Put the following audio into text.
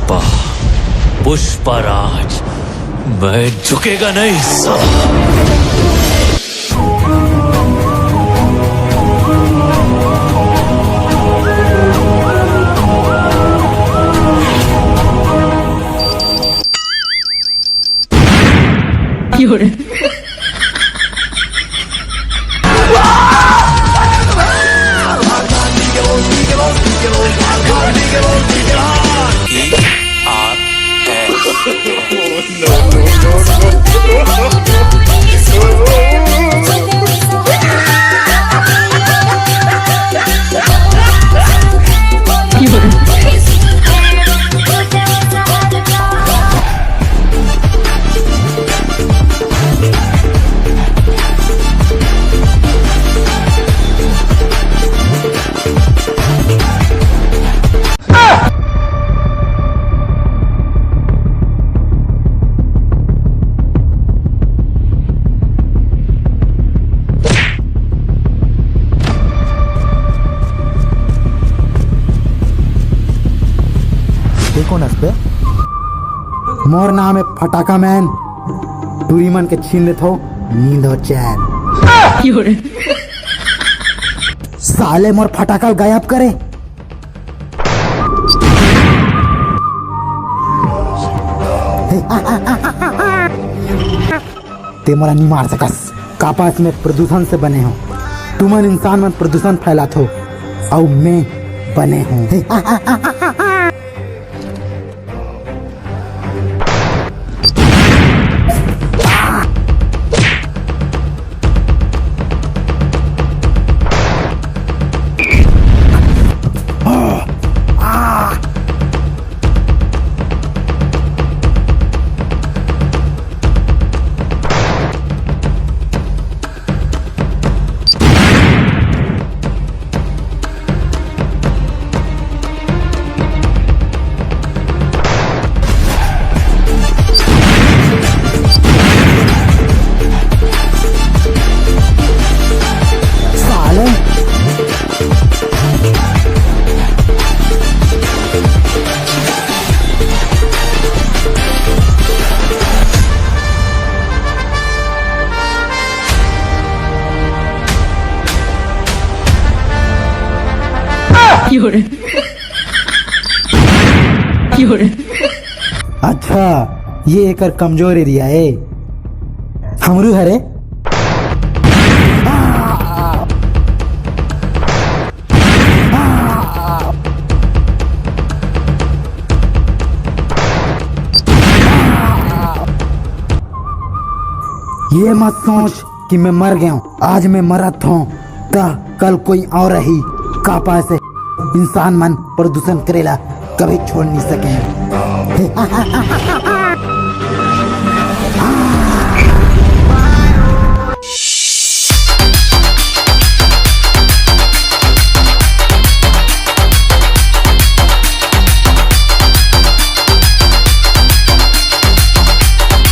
पुष्पा पुष्पराज, मैं झुकेगा नहीं साला। कौन हंसते? मोर नाम है फटाका मैन। दूरी मन के छीन लेत हो नींद हो चैन। साले मोर फटाका गायब करे। ते मोरा नहीं मार सकस। कापास में प्रदूषण से बने हो। तुमन इंसान में प्रदूषण फैलात हो और मैं बने हूँ। अच्छा ये एक कमजोर एरिया है हमरू हरे। ये मत सोच कि मैं मर गया हूँ। आज मैं मरत हूँ तो कल कोई और ही कापा से इंसान मन प्रदूषण करेला कभी छोड़ नहीं सके।